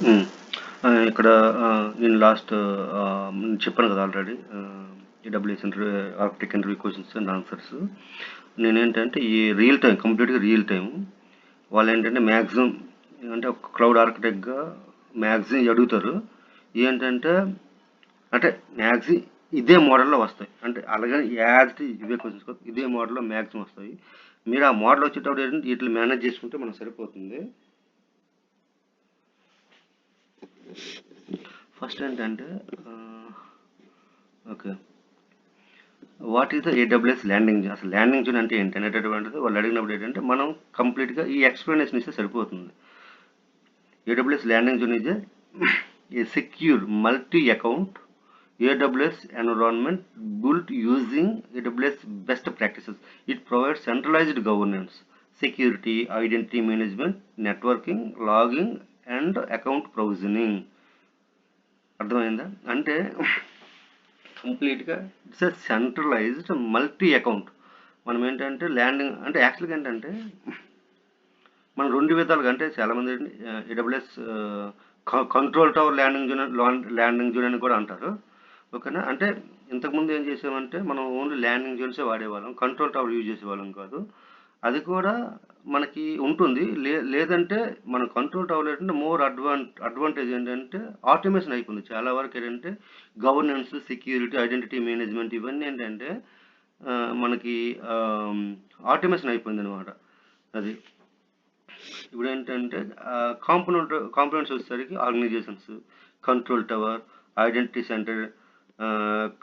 హ్మ్. ఇక్కడ నేను లాస్ట్ చెప్పాను కదా already AWS interview architect interview questions and answers. నేనేంటంటే ఈ రియల్ టైం కంప్లీట్గా రియల్ టైం వాళ్ళు ఏంటంటే మ్యాక్సిమం అంటే ఒక క్లౌడ్ ఆర్కిటెక్ట్గా మ్యాక్సిమం అడుగుతారు. ఏంటంటే అంటే మ్యాక్సిమం ఇదే మోడల్లో వస్తాయి. అంటే అలాగే యాజ్ ఇవే క్వశ్చన్స్ ఇదే మోడల్లో మ్యాక్సిమం వస్తాయి. మీరు ఆ మోడల్ వచ్చేటప్పుడు ఏంటంటే వీటిని మేనేజ్ చేసుకుంటే మనకు సరిపోతుంది. ఫస్ట్ ఏంటంటే okay, what is the AWS landing zone? అసలు ల్యాండింగ్ జోన్ అంటే ఏంటి అనేటటువంటిది వాళ్ళు అడిగినప్పుడు ఏంటంటే మనం కంప్లీట్గా ఈ ఎక్స్ప్లెనేషన్ ఇస్తే సరిపోతుంది. AWS landing zone is a secure multi account AWS environment built using AWS best practices. It provides centralized governance, security, identity management, networking, logging, and account provisioning. అర్థమైందా? అంటే కంప్లీట్గా it's a centralised multi account. మనం ఏంటంటే landing అంటే యాక్చువల్గా ఏంటంటే మనం రెండు విధాలుగా అంటే చాలామంది AWS control tower landing zone అని కూడా అంటారు. ఓకేనా? అంటే ఇంతకుముందు ఏం చేసామంటే మనం ఓన్లీ ల్యాండింగ్ జోన్సే వాడేవాళ్ళం, కంట్రోల్ టవర్ యూజ్ చేసేవాళ్ళం కాదు. అది కూడా మనకి ఉంటుంది. లేదంటే మన కంట్రోల్ టవర్ ఏంటంటే మోర్ అడ్వాంటేజ్ ఏంటంటే ఆటోమేషన్ అయిపోయింది చాలా వరకు. ఏంటంటే గవర్నెన్స్, సెక్యూరిటీ, ఐడెంటిటీ మేనేజ్మెంట్ ఇవన్నీ ఏంటంటే మనకి ఆటోమేషన్ అయిపోయింది అనమాట. అది ఇప్పుడు ఏంటంటే కాంపోనెంట్స్ వచ్చేసరికి organizations, control tower, identity center,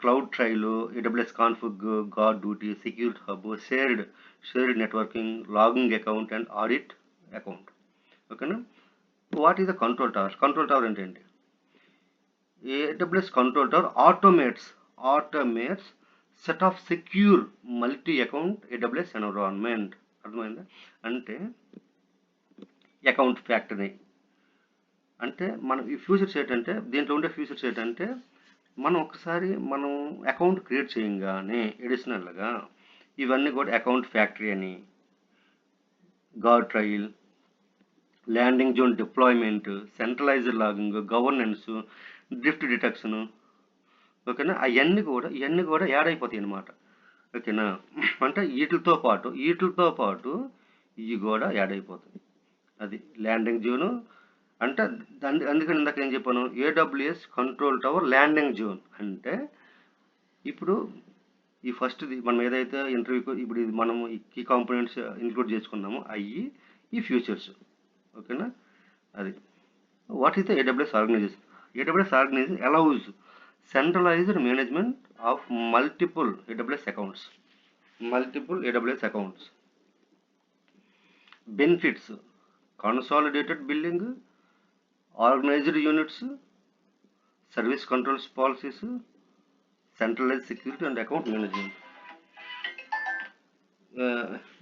cloud ట్రైలో, AWS config, guard duty, security hub, shared networking, logging account and audit account. ఓకేనా? What is the control tower? Control tower అంటే ఏంటి? AWS control tower automates set of secure multi account AWS environment. అర్థమైందా? అంటే account factory అంటే మనం ఈ futures ఏంటంటే దీంట్లో ఉండే ఫ్యూచర్స్ ఏంటంటే మనం ఒకసారి మనం అకౌంట్ క్రియేట్ చేయగానే ఎడిషనల్గా ఇవన్నీ కూడా అకౌంట్ ఫ్యాక్టరీ అని, guard trial, landing zone deployment, centralised logging, governance, drift detection. ఓకేనా? ఇవన్నీ కూడా యాడ్ అయిపోతాయి అన్నమాట. ఓకేనా? అంటే వీటితో పాటు ఇవి కూడా యాడ్ అయిపోతాయి. అది ల్యాండింగ్ జోను అంటే అందుకని ఇందాక ఏం చెప్పాను, AWS control tower landing zone అంటే ఇప్పుడు ఈ ఫస్ట్ది మనం ఏదైతే ఇంటర్వ్యూకి ఇప్పుడు ఇది మనము ఈ కీ కాంపోనెంట్స్ ఇంక్లూడ్ చేసుకున్నామో అవి ఈ ఫ్యూచర్స్. ఓకేనా? అది what is the AWS organisation? AWS organisation allows centralised management of multiple AWS accounts. Benefits: consolidated billing, organised units, service controls policies, centralise security and account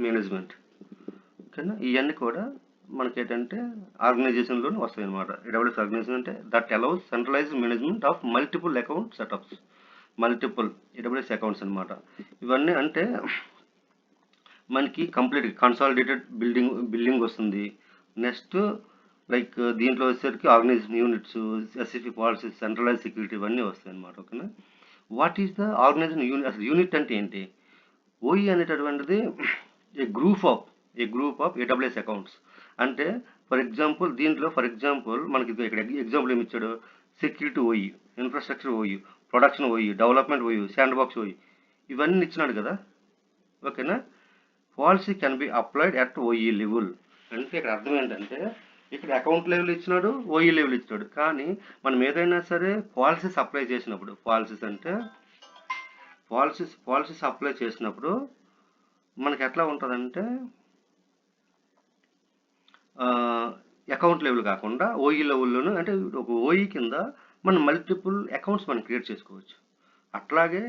management. ఓకేనా? ఇవన్నీ కూడా మనకి ఏంటంటే ఆర్గనైజేషన్లోనే వస్తాయి అనమాట. ఏడబ్ల్యూఎస్ ఆర్గనైజేషన్ అంటే that allows centralise management of multiple account setups, multiple AWS accounts అనమాట. ఇవన్నీ అంటే మనకి కంప్లీట్ కన్సాలిడేటెడ్ బిల్డింగ్ వస్తుంది. నెక్స్ట్ లైక్ దీంట్లో వచ్చేసరికి organisation units, SFE policies, centralise security ఇవన్నీ వస్తాయి అన్నమాట. ఓకేనా? What is the organisation unit? అసలు యూనిట్ అంటే ఏంటి? ఓఈ అనేటటువంటిది a group of AWS accounts. అంటే ఫర్ ఎగ్జాంపుల్ మనకి ఇక్కడ ఎగ్జాంపుల్ ఏమి ఇచ్చాడు? Security OU, infrastructure OU, production OU, development OU, sandbox OU, ఇవన్నీ ఇచ్చినాడు కదా. ఓకేనా? Policy can be applied at OU level. అంటే ఇక్కడ అర్థం ఏంటంటే ఇక్కడ అకౌంట్ లెవెల్ ఇచ్చినాడు, ఓఈ లెవెల్ ఇచ్చినాడు. కానీ మనం ఏదైనా సరే పాలసీస్ అప్లై చేసినప్పుడు, పాలసీస్ అప్లై చేసినప్పుడు మనకి ఎట్లా ఉంటుందంటే అకౌంట్ లెవెల్ కాకుండా ఓఈ లెవెల్లోనూ, అంటే ఒక ఓఈ కింద మనం మల్టిపుల్ అకౌంట్స్ మనం క్రియేట్ చేసుకోవచ్చు. అట్లాగే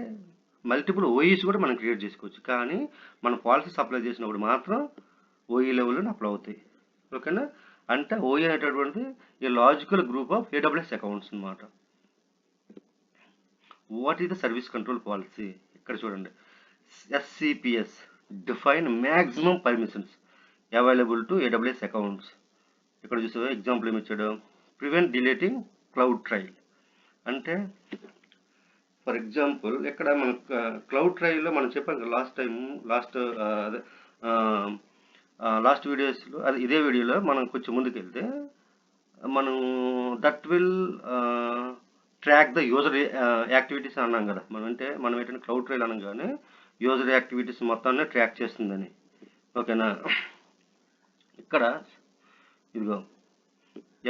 మల్టిపుల్ ఓఈస్ కూడా మనం క్రియేట్ చేసుకోవచ్చు. కానీ మన పాలసీస్ అప్లై చేసినప్పుడు మాత్రం ఓఈ లెవెల్లోనే అప్లై అవుతాయి. ఓకేనా? అంటే ఓఈ అనేటటువంటిది ఈ logical group of AWS accounts అనమాట. What is the service control policy? ఇక్కడ చూడండి, SCPs define maximum permissions available to AWS accounts. ఇక్కడ చూస్తే ఎగ్జాంపుల్ ఏమి ఇచ్చాడు? Prevent deleting cloud trail. అంటే ఫర్ ఎగ్జాంపుల్ ఇక్కడ మన క్లౌడ్ ట్రయల్లో మనం చెప్పాం కదా లాస్ట్ వీడియోస్లో, అది ఇదే వీడియోలో మనం కొంచెం ముందుకెళ్తే మనం that will track the user activities అన్నాం కదా. మనం ఏంటంటే క్లౌడ్ ట్రయల్ అనగానే యూజర్ యాక్టివిటీస్ మొత్తాన్ని ట్రాక్ చేస్తుందని. ఓకేనా. ఇక్కడ ఇదిగో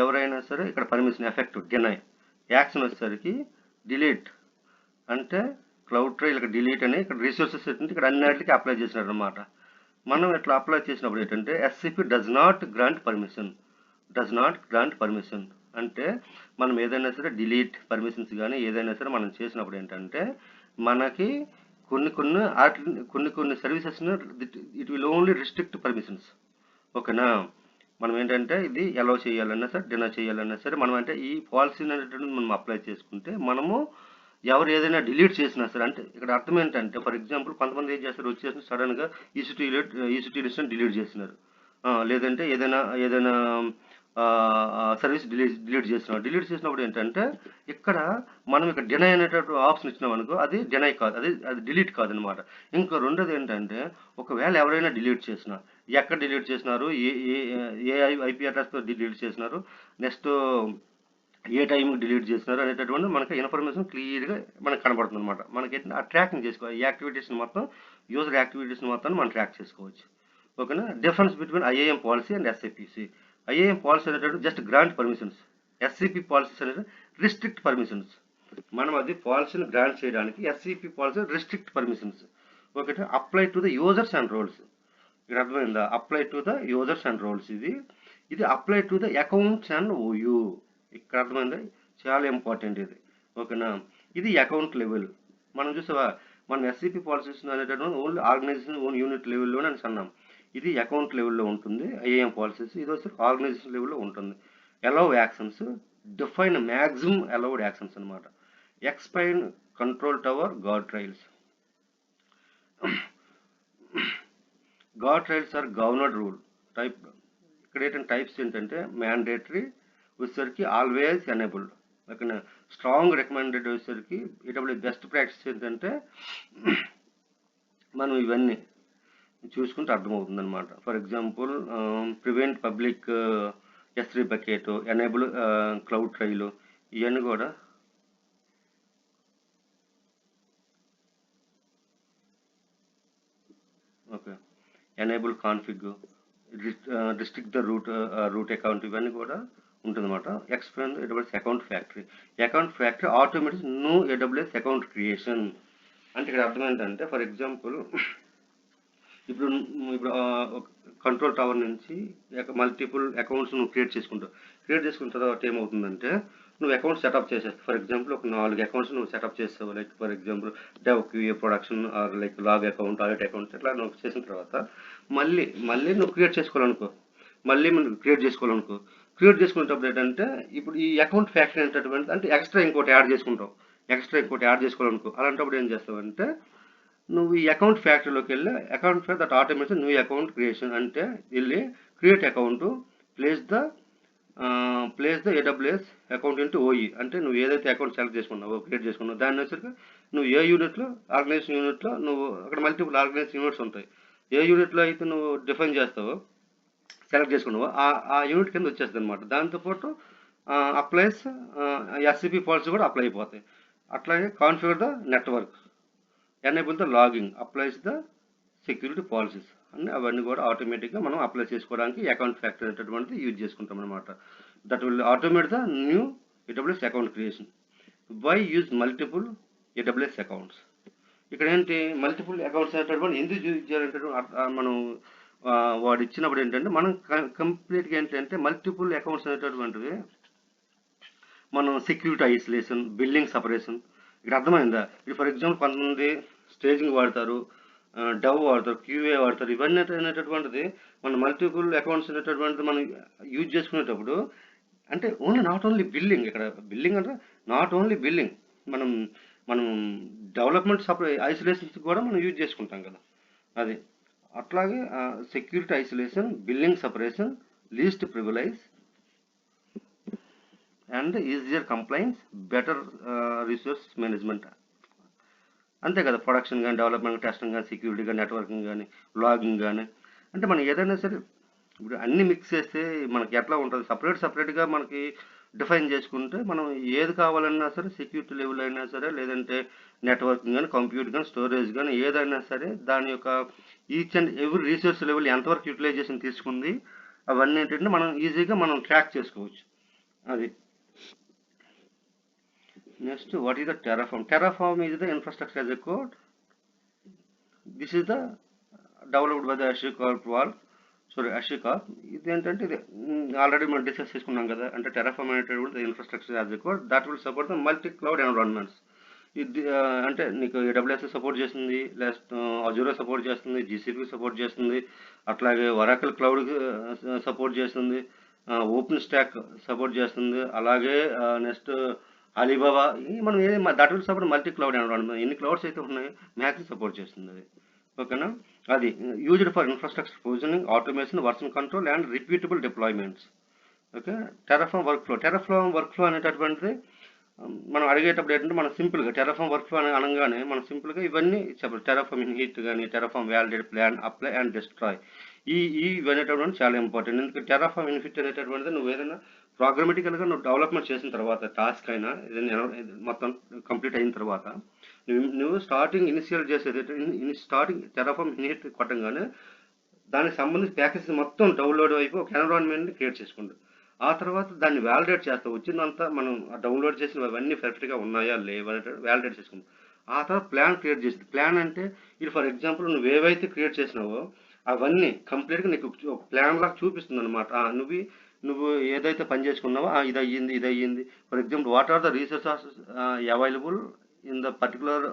ఎవరైనా సరే ఇక్కడ పర్మిషన్ ఎఫెక్ట్ డినై, యాక్షన్ వచ్చేసరికి డిలీట్. అంటే క్లౌడ్ ట్రయల్ ఇక్కడ డిలీట్ అని ఇక్కడ రిసోర్సెస్ ఏంటంటే ఇక్కడ అన్నిటికీ అప్లై చేసినారు అనమాట. మనం ఇట్లా అప్లై చేసినప్పుడు ఏంటంటే SCP does not grant permission. అంటే మనం ఏదైనా సరే డిలీట్ పర్మిషన్స్ కానీ ఏదైనా సరే మనం చేసినప్పుడు ఏంటంటే మనకి కొన్ని సర్వీసెస్ని it will only restrict permissions. ఓకేనా. మనం ఏంటంటే ఇది అలౌ చేయాలన్నా సరే డినై చేయాలన్నా సరే మనం అంటే ఈ పాలసీ అనేటువంటిది మనం అప్లై చేసుకుంటే మనము ఎవరు ఏదైనా డిలీట్ చేసినా సరే, అంటే ఇక్కడ అర్థం ఏంటంటే ఫర్ ఎగ్జాంపుల్ కొంతమంది ఏం చేస్తారు, వచ్చేసి సడన్గా ఈసీటీ లిస్ట్ని డిలీట్ చేసినారు, లేదంటే ఏదైనా సర్వీస్ డిలీట్ చేసినప్పుడు ఏంటంటే ఇక్కడ మనం ఇక్కడ డినై అనేటటువంటి ఆప్షన్ ఇచ్చినాం అనుకో, అది డినై కాదు, అది డిలీట్ కాదనమాట. ఇంకా రెండోది ఏంటంటే ఒకవేళ ఎవరైనా డిలీట్ చేసినా, ఎక్కడ డిలీట్ చేసినారు, ఏ ఐపీ అడ్రస్తో డిలీట్ చేసినారు, నెక్స్ట్ ఏ టైంకి డిలీట్ చేసినారు అనేటటువంటి మనకి ఇన్ఫర్మేషన్ క్లియర్గా మనకు కనబడుతుంది అనమాట. మనకి ఆ ట్రాకింగ్ చేసుకోవాలి, ఈ యాక్టివిటీస్ని మొత్తం యూజర్ యాక్టివిటీస్ని మొత్తం మనం ట్రాక్ చేసుకోవచ్చు. ఓకేనా. Difference between IAM policy and SIPC. IAM policy అనేటటువంటి just grant permissions, SCP policies అనేది రిస్ట్రిక్ట్ పర్మిషన్స్. మనం అది పాలసీని గ్రాంట్ చేయడానికి, SCP policy restrict permissions. Okay. Apply to the users and roles. ఇక్కడ అర్థమైందా, apply to the users and roles. ఇది apply to the accounts and OU. ఇక్కడ అర్థమైందా, చాలా ఇంపార్టెంట్ ఇది. ఓకేనా. ఇది అకౌంట్ లెవెల్. మనం చూసావా, మనం ఎస్సిపి పాలసీస్ అనేటటువంటి ఓన్లీ ఆర్గనైజేషన్ ఓన్ యూనిట్ లెవెల్లోనే అని అన్నాం. ఇది అకౌంట్ లెవెల్లో ఉంటుంది ఐఏఎం పాలసీస్. ఇది వచ్చి ఆర్గనైజేషన్ లెవెల్లో ఉంటుంది. Allow actions, define maximum allowed actions అనమాట. Explain control tower guard trails. Guard trails are governed rule type. ఇక్కడ ఏంటంటే టైప్స్ ఏంటంటే మ్యాండేటరీ వచ్చేసరికి ఆల్వేస్ ఎనేబుల్డ్. ఓకేనా. స్ట్రాంగ్ రికమెండెడ్ వచ్చేసరికి ఈడబ్ల్యూ బెస్ట్ ప్రాక్టీస్ ఏంటంటే మనం ఇవన్నీ చూసుకుంటే అర్థమవుతుంది అనమాట. For example prevent public S3 bucket, enable cloud trail, ఇవన్నీ కూడా okay. Enable config, restrict the root account, ఇవన్నీ కూడా ఉంటుందన్నమాట. Explain AWS account factory automatic new AWS account creation. అంటే ఇక్కడ అర్థం ఏంటంటే ఫర్ ఎగ్జాంపుల్ ఇప్పుడు కంట్రోల్ టవర్ నుంచి మల్టిపుల్ అకౌంట్స్ నువ్వు క్రియేట్ చేసుకున్న తర్వాత ఏమవుతుందంటే నువ్వు అకౌంట్ సెటప్ చేసేస్తావు. ఫర్ ఎగ్జాంపుల్ ఒక 4 అకౌంట్స్ నువ్వు సెటప్ చేస్తావు. Like for example dev, QA, production, or like log account, audit account, ఇట్లా నువ్వు చేసిన తర్వాత మళ్ళీ నువ్వు క్రియేట్ చేసుకోవాలనుకో, క్రియేట్ చేసుకునేటప్పుడు ఏంటంటే ఇప్పుడు ఈ అకౌంట్ ఫ్యాక్టరీ అనేటటువంటి అంటే ఎక్స్ట్రా ఇంకోటి యాడ్ చేసుకోవాలనుకో. అలాంటప్పుడు ఏం చేస్తావంటే నువ్వు ఈ అకౌంట్ ఫ్యాక్టరీలోకి వెళ్ళి account factory that automatic new account creation అంటే వెళ్ళి create account, place the AWS account into OE. అంటే నువ్వు ఏదైతే అకౌంట్ క్రియేట్ చేసుకున్నావో దాన్ని వచ్చరికి నువ్వు ఏ యూనిట్లో, ఆర్గనైజేషన్ యూనిట్లో, నువ్వు అక్కడ మల్టిపుల్ ఆర్గనైజేషన్ యూనిట్స్ ఉంటాయి. ఏ యూనిట్లో అయితే నువ్వు డిఫైన్ చేస్తావో సెలెక్ట్ చేసుకున్నావో ఆ యూనిట్ కింద వచ్చేస్తుంది అనమాట. దాంతోపాటు అప్లైస్ ఎస్సిపి పాలసీ కూడా అప్లై అయిపోతాయి. అట్లాగే configure the network, enable the logging, applies the security policies అని అవన్నీ కూడా ఆటోమేటిక్గా మనం అప్లై చేసుకోవడానికి అకౌంట్ ఫ్యాక్టరీ అనేటటువంటిది యూజ్ చేసుకుంటాం అనమాట. That will automate the new AWS account creation. Why use multiple AWS accounts. ఇక్కడ ఏంటి మల్టిపుల్ అకౌంట్స్ అనేటటువంటి ఎందుకు యూజ్ చేయాలంటే మనం వాడు ఇచ్చినప్పుడు ఏంటంటే మనం కంప్లీట్గా ఏంటంటే మల్టిపుల్ అకౌంట్స్ అనేటటువంటివి మనం సెక్యూరిటీ ఐసోలేషన్, బిల్లింగ్ సపరేషన్. ఇక్కడ అర్థమైందా. ఇప్పుడు ఫర్ ఎగ్జాంపుల్ కొంతమంది స్టేజింగ్ వాడతారు, డవ్ వాడతారు, క్యూఏ వాడతారు. ఇవన్నీ అనేటటువంటిది మన మల్టిపుల్ అకౌంట్స్ అనేటటువంటిది మనం యూజ్ చేసుకునేటప్పుడు అంటే నాట్ ఓన్లీ బిల్లింగ్. ఇక్కడ బిల్లింగ్ అంటే నాట్ ఓన్లీ బిల్లింగ్, మనం డెవలప్మెంట్ ఐసోలేషన్స్ కూడా మనం యూజ్ చేసుకుంటాం కదా. అది అట్లాగే security isolation, billing separation, least privilege, and easier compliance, better resource management. అంతే కదా, ప్రొడక్షన్ కానీ, డెవలప్మెంట్, టెస్టింగ్ కానీ, సెక్యూరిటీ కానీ, నెట్వర్కింగ్ కానీ, లాగింగ్ కానీ. అంటే మనం ఏదైనా సరే ఇప్పుడు అన్ని మిక్స్ చేస్తే మనకి ఎట్లా ఉంటుంది, సపరేట్గా మనకి డిఫైన్ చేసుకుంటే మనం ఏది కావాలన్నా సరే, సెక్యూరిటీ లెవెల్ అయినా సరే, లేదంటే నెట్వర్కింగ్ కానీ, కంప్యూటర్ కానీ, స్టోరేజ్ కానీ, ఏదైనా సరే దాని యొక్క each and every resource level ఎంతవరకు యూటిలైజేషన్ తీసుకుంది అవన్నీ ఏంటంటే మనం ఈజీగా మనం ట్రాక్ చేసుకోవచ్చు. అది next, what is the Terraform? Terraform is the infrastructure as a code. This is the developed by the HashiCorp. ఇది ఏంటంటే ఇది ఆల్రెడీ మనం డిస్కస్ చేసుకున్నాం కదా. అంటే టెరాఫార్మ్ అనేటటువంటి infrastructure as a code that will support the multi cloud environments. ఇది అంటే నీకు AWS సపోర్ట్ చేస్తుంది, లేకపోతే అజూరో సపోర్ట్ చేస్తుంది, GCP సపోర్ట్ చేస్తుంది, అట్లాగే ఒరాకిల్ క్లౌడ్ సపోర్ట్ చేస్తుంది, ఓపెన్ స్టాక్ సపోర్ట్ చేస్తుంది, అలాగే నెక్స్ట్ అలీబాబా. మనం that will support multi cloud environment. ఎన్ని క్లౌడ్స్ అయితే ఉన్నాయో మ్యాక్స్ సపోర్ట్ చేస్తుంది అది. ఓకేనా, అది used for infrastructure provisioning, automation, version control and repeatable deployments. Okay, Terraform work flow అనేటటువంటిది మనం అడిగేటప్పుడు ఏంటంటే మనం సింపుల్గా టెరాఫార్మ్ వర్క్ ఫ్లో అని అనగానే మనం సింపుల్గా ఇవన్నీ చెప్పాలి. టెరాఫార్మ్ ఇన్హిట్ కానీ, Terraform validate, plan, apply and destroy. ఇవనేటటువంటి చాలా ఇంపార్టెంట్. ఎందుకంటే టెరాఫార్మ్ ఇన్హిట్ అనేటటువంటిది నువ్వు ఏదైనా ప్రోగ్రామటికల్గా నువ్వు డెవలప్మెంట్ చేసిన తర్వాత, టాస్క్ అయినా ఏదైనా మొత్తం కంప్లీట్ అయిన తర్వాత నువ్వు స్టార్టింగ్ ఇనిషియల్ చేసేది స్టార్టింగ్ టెరాఫార్మ్ ఇన్హిట్ కొట్టంగానే దానికి సంబంధించి ప్యాకేజ్ మొత్తం డౌన్లోడ్ అయిపోయి ఒక ఎన్విరాన్మెంట్ని క్రియేట్ చేసుకుంటాం. ఆ తర్వాత దాన్ని వ్యాలిడేట్ చేస్తాం. వచ్చిందంతా మనం డౌన్లోడ్ చేసినవన్నీ పర్ఫెక్ట్గా ఉన్నాయా లేవనేది వ్యాలిడేట్ చేసుకుంటాం. ఆ తర్వాత ప్లాన్ క్రియేట్ చేస్తుంది. ప్లాన్ అంటే ఇది ఫర్ ఎగ్జాంపుల్ నువ్వు ఏవైతే క్రియేట్ చేసినావో అవన్నీ కంప్లీట్గా నీకు ప్లాన్ లాగా చూపిస్తుంది అనమాట. నువ్వు ఏదైతే పని చేసుకున్నావో ఇది అయ్యింది. For example what are the resources available in the particular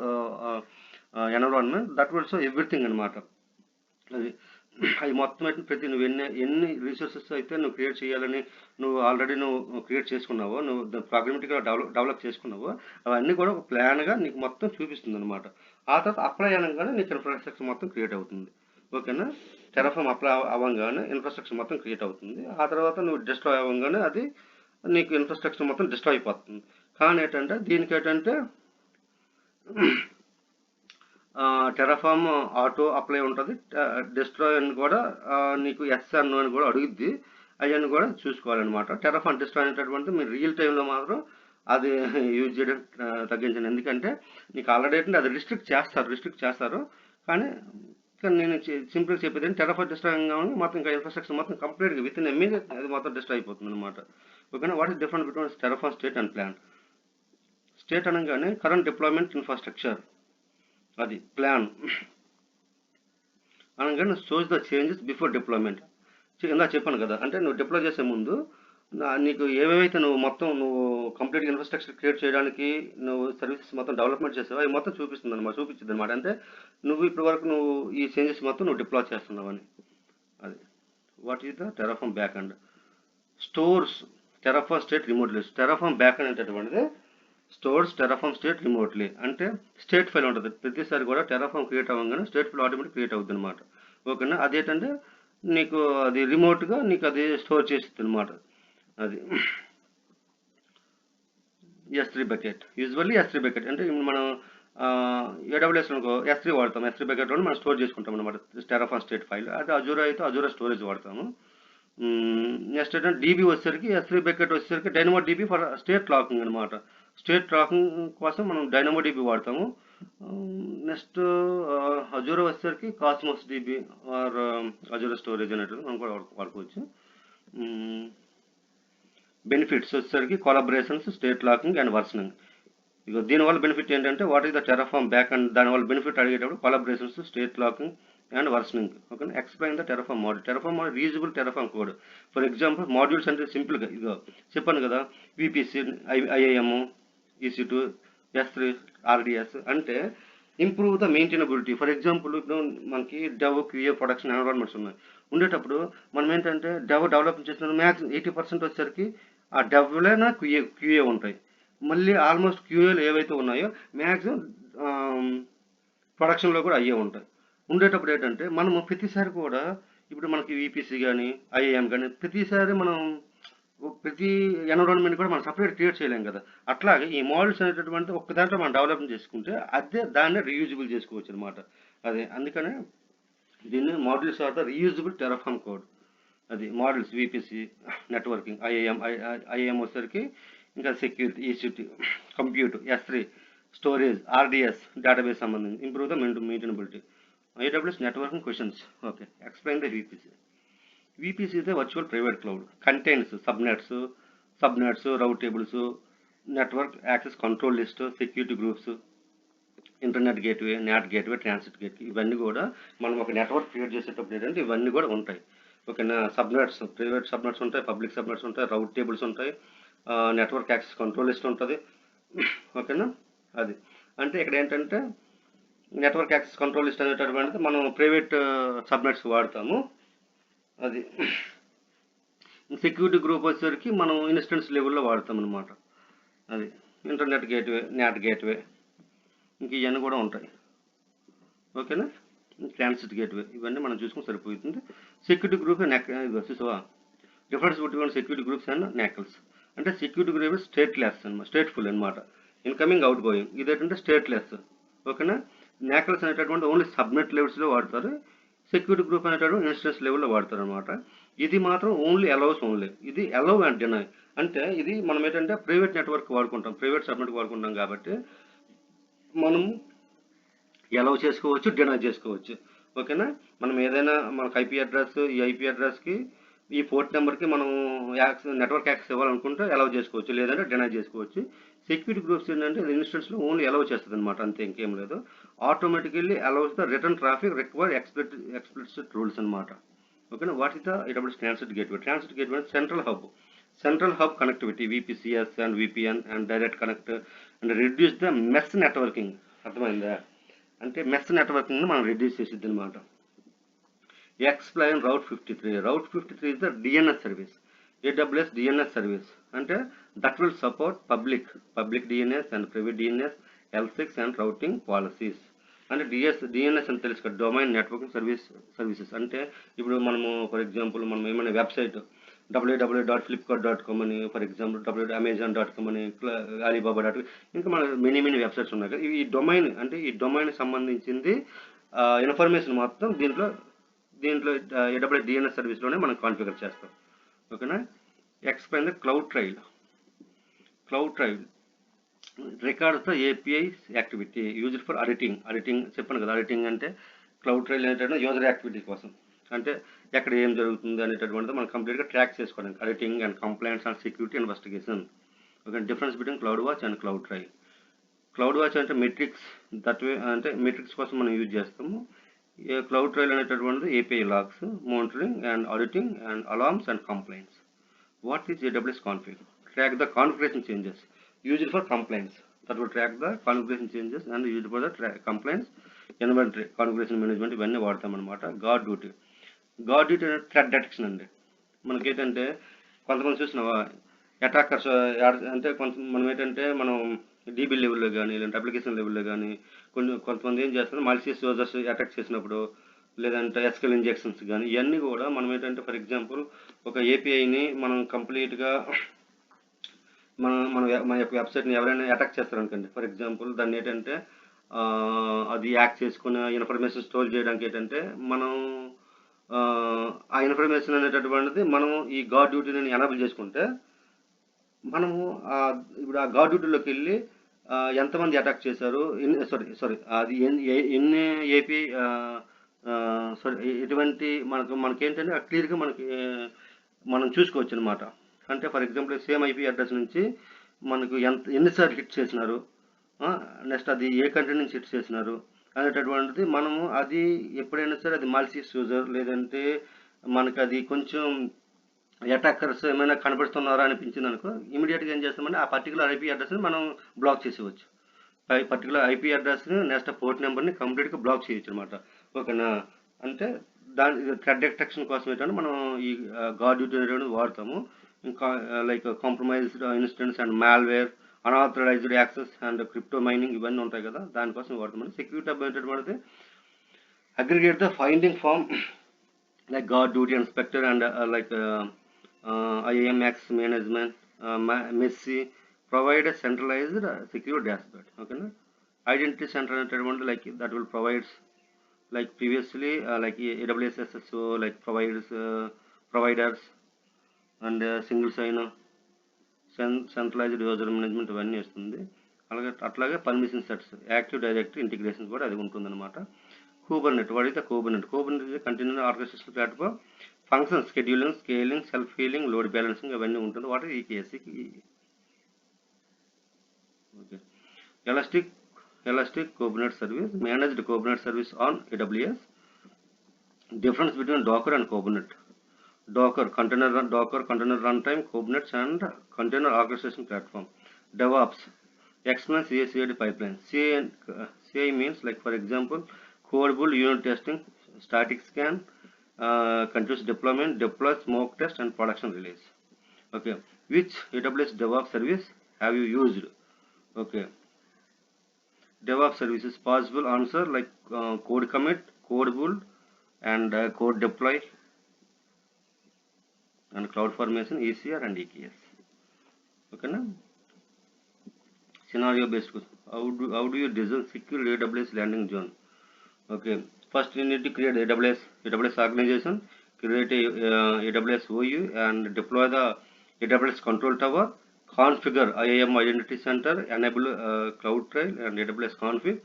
environment, that will show everything అనమాట. అది మొత్తం అయితే ప్రతి నువ్వు ఎన్ని రిసోర్సెస్ అయితే నువ్వు క్రియేట్ చేయాలని నువ్వు ఆల్రెడీ నువ్వు క్రియేట్ చేసుకున్నావో, నువ్వు ప్రోగ్రామటిక్గా డెవలప్ చేసుకున్నావో అవన్నీ కూడా ఒక ప్లాన్గా నీకు మొత్తం చూపిస్తుంది అనమాట. ఆ తర్వాత అప్లై అనగానే నీకు ఇన్ఫ్రాస్ట్రక్చర్ మొత్తం క్రియేట్ అవుతుంది. ఓకేనా, టెరాఫార్మ్ అప్లై అవ్వగానే ఇన్ఫ్రాస్ట్రక్చర్ మొత్తం క్రియేట్ అవుతుంది. ఆ తర్వాత నువ్వు డిస్ట్రాయ్ అవ్వగానే అది నీకు ఇన్ఫ్రాస్ట్రక్చర్ మొత్తం డిస్ట్రాయ్ అయిపోతుంది. కానీ ఏంటంటే దీనికి ఏంటంటే టెరాఫార్మ్ ఆటో అప్లై ఉంటుంది, డిస్ట్రాయ్ అని కూడా నీకు ఎస్ఎన్ అని కూడా అడుగుద్ది. అవన్నీ కూడా చూసుకోవాలన్నమాట. టెరాఫార్మ్ డిస్ట్రాయ్ అనేటటువంటి మీరు రియల్ టైంలో మాత్రం అది యూజ్ చేయడం తగ్గించండి. ఎందుకంటే నీకు ఆల్రెడీ ఏంటంటే అది రిస్ట్రిక్ట్ చేస్తారు. కానీ నేను సింపుల్గా చెప్పేది టెరాఫార్మ్ డిస్ట్రాయ్ కానీ మొత్తం ఇంకా ఇన్ఫ్రాస్ట్రక్చర్ మొత్తం కంప్లీట్గా విత్ ఇన్ ఎ మినిట్ అది మొత్తం డిస్ట్రాయ్ అయిపోతుంది అనమాట. ఓకేనా, what is difference between Terraform state and plan? State అనగానే కరెంట్ డిప్లాయ్మెంట్ ఇన్ఫ్రాస్ట్రక్చర్, అది ప్లాన్ అనగానే shows the changes before deployment. ఇందా చెప్పాను కదా, అంటే నువ్వు డిప్లాయ్ చేసే ముందు నీకు ఏవేవైతే నువ్వు కంప్లీట్ ఇన్ఫ్రాస్ట్రక్చర్ క్రియేట్ చేయడానికి నువ్వు సర్వీసెస్ మొత్తం డెవలప్మెంట్ చేసావు అవి మొత్తం చూపించింది అనమాట. అంటే నువ్వు ఇప్పటి వరకు నువ్వు ఈ చేంజెస్ మొత్తం నువ్వు డిప్లాయ్ చేస్తున్నావు అని. అది what is the Terraform backend stores Terraform state remotely. Terraform backend అనేటటువంటిది స్టోర్స్ టెరాఫార్మ్ స్టేట్ రిమోట్లీ. అంటే స్టేట్ ఫైల్ ఉంటుంది ప్రతిసారి కూడా టెరాఫార్మ్ క్రియేట్ అవ్వగానే స్టేట్ ఫైల్ ఆటోమేటిక్ క్రియేట్ అవుతుంది అనమాట. ఓకేనా, అదేంటంటే నీకు అది రిమోట్గా నీకు అది స్టోర్ చేస్తుంది అనమాట. అది S3 bucket, usually S3 bucket అంటే మనం AWS అనుకో S3 వాడతాం. S3 బకెట్ మనం స్టోర్ చేసుకుంటాం అనమాట టెరాఫార్మ్ స్టేట్ ఫైల్. అది అజూరా అయితే అజూరా స్టోరేజ్ వాడతాము. నెక్స్ట్ ఏంటంటే DB వచ్చేసరికి S3 బకెట్ వచ్చేసరికి DynamoDB ఫర్ స్టేట్ లాకింగ్ అనమాట. స్టేట్ లాకింగ్ కోసం మనం DynamoDB వాడతాము. నెక్స్ట్ అజూరా వచ్చేసరికి Cosmos DB or Azure storage అనేటివి మనం కూడా వాడుకోవచ్చు. బెనిఫిట్స్ వచ్చేసరికి collaborations, state locking and versioning. ఇక దీనివల్ల బెనిఫిట్ ఏంటంటే what is the Terraform backend దానివల్ల బెనిఫిట్ అడిగేటప్పుడు collaborations, state locking and versioning. Okay, explain the Terraform model. Terraform model reusable Terraform code. For example modules అంటే సింపుల్గా ఇదిగో చెప్పాను కదా, VPC, IAM, EC2, S3, RDS అంటే improve the maintainability. For example ఇప్పుడు మనకి డెవ్, QA, ప్రొడక్షన్ ఎన్విరాన్మెంట్స్ ఉన్నాయి. ఉండేటప్పుడు మనం ఏంటంటే డెవలప్ చేసిన మ్యాక్సిమం 80% వచ్చేసరికి ఆ డెవ్లోనే QA ఉంటాయి. మళ్ళీ ఆల్మోస్ట్ QAలు ఏవైతే ఉన్నాయో మ్యాక్సిమం ప్రొడక్షన్లో కూడా అయ్యే ఉంటాయి. ఉండేటప్పుడు ఏంటంటే మనము ప్రతిసారి కూడా ఇప్పుడు మనకి VPC కానీ IAM కానీ ప్రతిసారి మనం ప్రతి ఎన్విరాన్మెంట్ కూడా మనం సపరేట్ క్రియేట్ చేయలేం కదా. అట్లాగే ఈ మోడల్స్ అనేటటువంటి ఒక్క దాంట్లో మనం డెవలప్మెంట్ చేసుకుంటే అదే దాన్ని రీయూజబుల్ చేసుకోవచ్చు అనమాట. అదే అందుకనే దీన్ని models are the reusable Terraform code. అది మోడల్స్ విపిసి, నెట్వర్కింగ్, ఐఏఎం వచ్చేసరికి ఇంకా security, EC2, compute, S3, storage, RDS, database సంబంధించి improve the maintainability. AWS networking questions. Okay, explain the VPC. VPC is a virtual private cloud. Contains subnets, route tables, network access control list, security groups, internet gateway, NAT gateway, transit gateway, ఇవన్నీ కూడా మనం ఒక network create చేసేటప్పుడు ఏంటంటే ఇవన్నీ కూడా ఉంటాయి. ఓకేనా. సబ్నెట్స్, ప్రైవేట్ సబ్నెట్స్ ఉంటాయి, పబ్లిక్ సబ్నెట్స్ ఉంటాయి, రౌట్ టేబుల్స్ ఉంటాయి, నెట్వర్క్ యాక్సెస్ కంట్రోల్ లిస్ట్ ఉంటుంది. ఓకేనా. అది అంటే ఇక్కడ ఏంటంటే నెట్వర్క్ యాక్సెస్ కంట్రోల్ లిస్ట్ అనేటటువంటిది మనం ప్రైవేట్ సబ్నెట్స్ వాడతాము. అది సెక్యూరిటీ గ్రూప్ వచ్చేసరికి మనం ఇన్స్టెన్స్ లెవెల్లో వాడతాం అనమాట. అది ఇంటర్నెట్ గేట్వే, NAT గేట్వే, ఇంక ఇవన్నీ కూడా ఉంటాయి. ఓకేనా. ట్రాన్సిట్ గేట్వే, ఇవన్నీ మనం చూసుకుని సరిపోతుంది. సెక్యూరిటీ గ్రూప్ చూసావా, difference between security groups and NACLs. అంటే సెక్యూరిటీ గ్రూప్ స్టేట్లెస్ అనమాట, స్టేట్ఫుల్ అనమాట, ఇన్కమింగ్ అవుట్ గోయింగ్. ఇదేంటంటే స్టేట్లెస్. ఓకేనా. నాకల్స్ అనేటటువంటి ఓన్లీ సబ్నెట్ లెవెల్స్లో వాడతారు. సెక్యూరిటీ గ్రూప్ అనేటటువంటి ఇన్స్టెన్స్ లెవెల్లో వాడతారు అనమాట. ఇది మాత్రం ఓన్లీ అలౌస్ ఓన్లీ. ఇది అలౌ అండ్ డినై. అంటే ఇది మనం ఏంటంటే ప్రైవేట్ నెట్వర్క్ వాడుకుంటాం, ప్రైవేట్ సబ్నెట్ వాడుకుంటాం కాబట్టి మనం అలౌ చేసుకోవచ్చు, డినై చేసుకోవచ్చు. ఓకేనా. మనం ఏదైనా మనకు ఐపీ అడ్రస్, ఈ ఐపీ అడ్రస్కి ఈ పోర్ట్ నెంబర్కి మనం నెట్వర్క్ యాక్సెస్ ఇవ్వాలనుకుంటే అలౌ చేసుకోవచ్చు, లేదంటే డినై చేసుకోవచ్చు. సెక్యూరిటీ గ్రూప్స్ ఏంటంటే ఇన్స్టెన్స్లో ఓన్లీ అలౌ చేస్తుంది అనమాట, అంతే, ఇంకేం లేదు. Automatically allows the return traffic require explicit rules అనమాట. ఓకేనా. What is the AWS transit gateway? Transit gateway central hub connectivity, VPCS and VPN and direct connect and reduce the mesh networking. అర్థమైందా? అంటే mesh networking మనం reduce చేసిద్ది అనమాట. Explain route 53. Route 53 is the DNS service, AWS DNS service. అంటే that will support public DNS and private DNS, L6 and routing policies. అంటే DNS అని తెలుసు కదా, డొమైన్ నెట్వర్కింగ్ సర్వీసెస్. అంటే ఇప్పుడు మనము ఫర్ ఎగ్జాంపుల్ మనం ఏమైనా వెబ్సైట్ www.flipkart.com అని, ఫర్ ఎగ్జాంపుల్ www.amazon.com అని, alibaba.com, ఇంకా మన మెనీ వెబ్సైట్స్ ఉన్నాయి కదా. ఈ డొమైన్ అంటే ఈ డొమైన్ సంబంధించింది ఇన్ఫర్మేషన్ మొత్తం దీంట్లో AWS DNS సర్వీస్లోనే మనం కాన్ఫిగర్ చేస్తాం. ఓకేనా. Explain the cloud trail records the API activity used for auditing చెప్పాను కదా. ఆడిటింగ్ అంటే క్లౌడ్ ట్రైల్ ఏంటంటే యూజర్ యాక్టివిటీ కోసం, అంటే ఎక్కడ ఏం జరుగుతుంది అనేటటువంటిది మనం కంప్లీట్గా ట్రాక్ చేసుకోవడానికి. Auditing and complaints and security investigation. Okay. Difference between cloud watch and cloud trail. Cloud watch అంటే మెట్రిక్స్, అంటే మెట్రిక్స్ కోసం మనం యూజ్ చేస్తాము. క్లౌడ్ ట్రైల్ అనేటటువంటిది API logs, monitoring and auditing and alarms and complaints. What is AWS config? Track the configuration changes used for complaints. That will track the configuration changes and used for the complaints, inventory, configuration management, ఇవన్నీ వాడతాం అనమాట. Gourd duty అంటే threat detection అండి. మనకేంటంటే కొంతమంది చూసినావా attackers, అంటే మనం ఏంటంటే మనం DB లెవెల్లో కానీ లేదంటే అప్లికేషన్ లెవెల్లో కానీ కొంతమంది ఏం చేస్తారు, మాలిసియస్ యూజర్స్ అటాక్ చేసినప్పుడు, లేదంటే SQL ఇంజెక్షన్స్ కానీ, ఇవన్నీ కూడా మనం ఏంటంటే ఫర్ ఎగ్జాంపుల్ ఒక APIని మనం కంప్లీట్గా మన యొక్క వెబ్సైట్ని ఎవరైనా అటాక్ చేస్తారనుకోండి, ఫర్ ఎగ్జాంపుల్ దాన్ని ఏంటంటే అది యాక్ట్ చేసుకున్న ఇన్ఫర్మేషన్ స్టోర్ చేయడానికి ఏంటంటే మనం ఆ ఇన్ఫర్మేషన్ అనేటటువంటిది మనం ఈ గార్డ్ డ్యూటీని ఎనేబుల్ చేసుకుంటే మనము ఇప్పుడు ఆ గార్డ్ డ్యూటీలోకి వెళ్ళి ఎంతమంది అటాక్ చేశారు, అది ఎన్ని ఏపీ ఎటువంటి మనకేంటంటే క్లియర్గా మనం చూసుకోవచ్చు అనమాట. అంటే for example same IP address నుంచి మనకు ఎన్నిసార్లు హిట్ చేసినారు, నెక్స్ట్ అది ఏ కంట్రీ నుంచి హిట్ చేసినారు అనేటటువంటిది మనము అది ఎప్పుడైనా సరే అది మాలిసియస్ యూజర్ లేదంటే మనకు అది కొంచెం అటాకర్స్ ఏమైనా కనబడుతున్నారా అనిపించింది అనుకో, ఇమీడియట్గా ఏం చేస్తామంటే ఆ పర్టికులర్ IP అడ్రస్ని మనం బ్లాక్ చేసేవచ్చు. పర్టికులర్ IP అడ్రస్ని నెక్స్ట్ పోర్ట్ నెంబర్ని కంప్లీట్గా బ్లాక్ చేయొచ్చు అనమాట. ఓకేనా. అంటే దాని థ్రెట్ డిటెక్షన్ కోసం ఏంటంటే మనం ఈ గార్డ్ డ్యూటీ అనేటువంటి వాడతాము. ఇంకా like compromised instance and malware, unauthorized access and crypto mining, ఇవన్నీ ఉంటాయి కదా, దానికోసం వాడతామని. సెక్యూరిటీ అనేటటువంటిది aggregate the finding from like guard duty inspector and like IAM Access Management, MESSI, provide a centralized secure dashboard. Okay, identity center like that will provide like previously like AWS SSO like providers and single sign centralized user management అవన్నీ వస్తుంది. అట్లాగే permission sets active directory integration కూడా అది ఉంటుందన్నమాట. Kubernetes, what is the Kubernetes? Kubernetes is a container orchestration platform, function scheduling, scaling, self-healing, load balancing అవన్నీ ఉంటుంది. What is EKS? Okay. Elastic Kubernetes service, managed Kubernetes service on AWS. Difference between Docker and Kubernetes. Docker container runtime, Kubernetes and container orchestration platform. DevOps explain CI/CD pipeline. CI means like for example code build, unit testing, static scan, continuous deployment, deploy, smoke test and production release. Okay, which AWS DevOps service have you used? Okay, DevOps service is possible answer like code commit, code build and code deploy and CloudFormation, ECR and EKS. Okay, na? Scenario based. How do you design secure AWS landing zone? Okay, first you need to create AWS organization, create a AWS OU and deploy the AWS control tower, configure IAM identity center, enable CloudTrail and AWS config,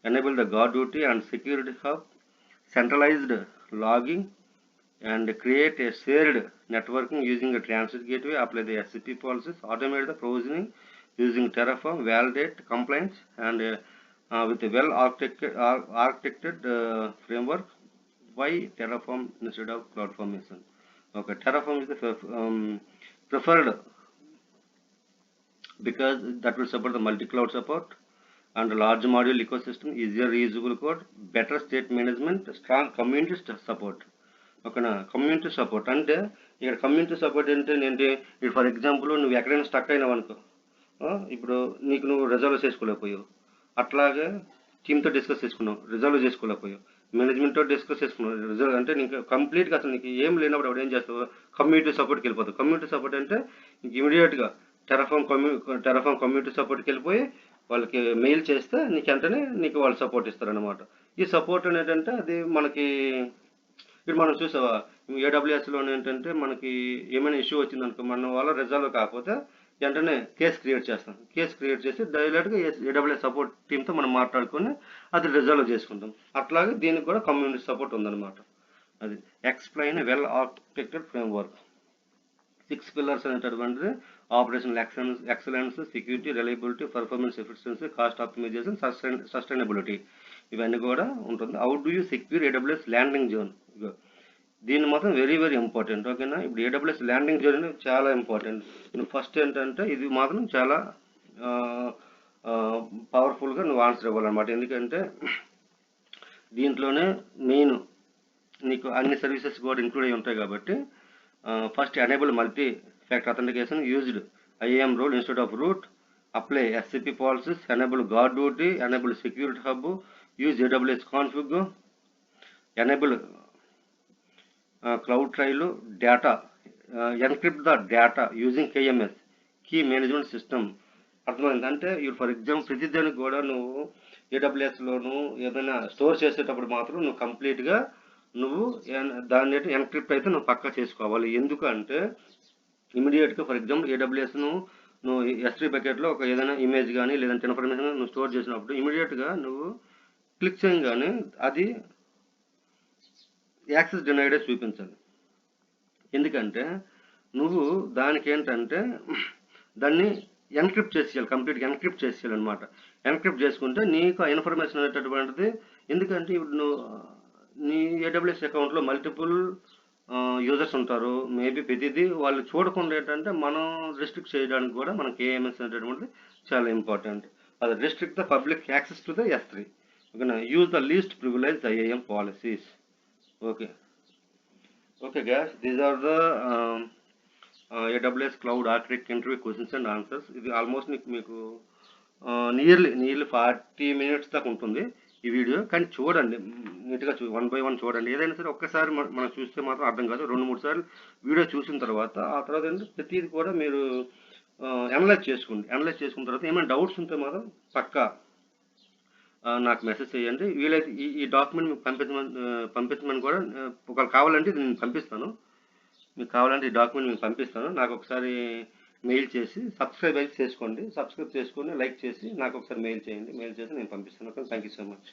enable the guard duty and security hub, centralized logging and create a shared networking using a transit gateway, apply the SCP policies, automate the provisioning using Terraform, validate compliance and with a well architected framework. Why Terraform instead of CloudFormation? Okay, Terraform is the preferred because that will support the multi-cloud support and large module ecosystem, easier reusable code, better state management, strong community support. ఓకేనా, community support అంటే ఇక్కడ community support ఏంటి ఇప్పుడు for example నువ్వు ఎక్కడైనా stuck అయినావు అనుకో, ఇప్పుడు నీకు నువ్వు రిజాల్వ్ చేసుకోలేకపోయావు, అట్లాగే టీమ్తో డిస్కస్ చేసుకున్నావు రిజాల్వ్ చేసుకోలేకపోయావు, మేనేజ్మెంట్తో డిస్కస్ చేసుకున్నావు రిజాల్వ్ అంటే నీకు కంప్లీట్గా అసలు నీకు ఏం లేనప్పుడు అప్పుడు ఏం చేస్తావు, కమ్యూనిటీ సపోర్ట్కి వెళ్ళిపోతావు. కమ్యూనిటీ సపోర్ట్ అంటే నీకు ఇమీడియట్గా టెరాఫామ్ కమ్యూనిటీ సపోర్ట్కి వెళ్ళిపోయి వాళ్ళకి మెయిల్ చేస్తే నీకు వెంటనే నీకు వాళ్ళు సపోర్ట్ ఇస్తారనమాట. ఈ సపోర్ట్ ఏంటంటే అది మనకి ఇప్పుడు మనం చూసావా AWSలో ఏంటంటే మనకి ఏమైనా ఇష్యూ వచ్చిందనుకో మన వల్ల రిజాల్వ్ కాకపోతే వెంటనే కేసు క్రియేట్ చేస్తాం, కేసు క్రియేట్ చేసి డైరెక్ట్గా AWS సపోర్ట్ టీమ్తో మనం మాట్లాడుకొని అది రిజాల్వ్ చేసుకుంటాం. అట్లాగే దీనికి కూడా కమ్యూనిటీ సపోర్ట్ ఉందన్నమాట. అది explain well architected framework. 6 pillars అనేటటువంటిది operational excellence, security, reliability, performance efficiency, cost optimization, sustainability ఇవన్నీ కూడా ఉంటుంది. How do you secure AWS landing zone? దీన్ని మాత్రం వెరీ ఇంపార్టెంట్. ఓకేనా, ఇప్పుడు AWS ల్యాండింగ్ జోన్ అనేది చాలా ఇంపార్టెంట్. ఫస్ట్ ఏంటంటే ఇది మాత్రం చాలా పవర్ఫుల్గా నువ్వు ఆన్సర్ ఇవ్వాలన్నమాట. ఎందుకంటే దీంట్లోనే మెయిన్ నీకు అన్ని సర్వీసెస్ కూడా ఇంక్లూడ్ అయి ఉంటాయి కాబట్టి first enable multi factor authentication, used IAM role instead of root, apply SCP policies, enable guard duty, enable security hub, use AWS config, enable CloudTrail data, encrypt the data using KMS key management system. అర్థమైంది అంటే ఇప్పుడు for example ప్రతిదానికి కూడా నువ్వు AWSలోను ఏదైనా store చేసేటప్పుడు మాత్రం నువ్వు కంప్లీట్గా నువ్వు దాన్ని ఎన్క్రిప్ట్ అయితే నువ్వు పక్కా చేసుకోవాలి. ఎందుకంటే ఇమీడియట్గా ఫర్ ఎగ్జాంపుల్ AWSను నువ్వు S3 బకెట్లో ఒక ఏదైనా ఇమేజ్ కానీ లేదంటే ఇన్ఫర్మేషన్ నువ్వు స్టోర్ చేసినప్పుడు ఇమీడియట్గా నువ్వు క్లిక్ చేయగానే అది యాక్సెస్ డినైడ్ చూపించాలి. ఎందుకంటే నువ్వు దానికి ఏంటంటే దాన్ని ఎన్క్రిప్ట్ చేసేయాలి, కంప్లీట్గా ఎన్క్రిప్ట్ చేసేయాలి అనమాట. ఎన్క్రిప్ట్ చేసుకుంటే నీకు ఆ ఇన్ఫర్మేషన్ అనేటటువంటిది, ఎందుకంటే ఇప్పుడు నువ్వు నీ AWS అకౌంట్లో మల్టిపుల్ యూజర్స్ ఉంటారు, మేబీ ప్రతిదీ వాళ్ళు చూడకుండా ఏంటంటే మనం రిస్ట్రిక్ట్ చేయడానికి కూడా మనకి KMS అనేటటువంటిది చాలా ఇంపార్టెంట్. అది restrict the public access to the S3. ఓకేనా, use the least privilege IAM policies. Okay guys, these are the AWS cloud architect interview questions and answers. ఇది ఆల్మోస్ట్ మీకు నియర్లీ 40 minutes దాకా ఉంటుంది. ఈ వీడియో, కానీ చూడండి నీట్గా 1 బై 1 చూడండి. ఏదైనా సరే ఒక్కసారి మనం చూస్తే మాత్రం అర్థం కాదు. 2-3 సార్లు వీడియో చూసిన తర్వాత ఆ తర్వాత ఏంటంటే ప్రతిదీ కూడా మీరు అనలైజ్ చేసుకోండి. అనలైజ్ చేసుకున్న తర్వాత ఏమైనా డౌట్స్ ఉంటే మాత్రం పక్కా నాకు మెసేజ్ చేయండి. వీలైతే ఈ డాక్యుమెంట్ మీకు పంపించమని కూడా ఒకవేళ కావాలంటే నేను పంపిస్తాను. మీకు కావాలంటే ఈ డాక్యుమెంట్ మీకు పంపిస్తాను. నాకు ఒకసారి మెయిల్ చేసి సబ్స్క్రైబ్ అయితే చేసుకోండి. సబ్స్క్రైబ్ చేసుకొని లైక్ చేసి నాకు ఒకసారి మెయిల్ చేయండి. మెయిల్ చేసి నేను పంపిస్తాను. Okay, thank you so much.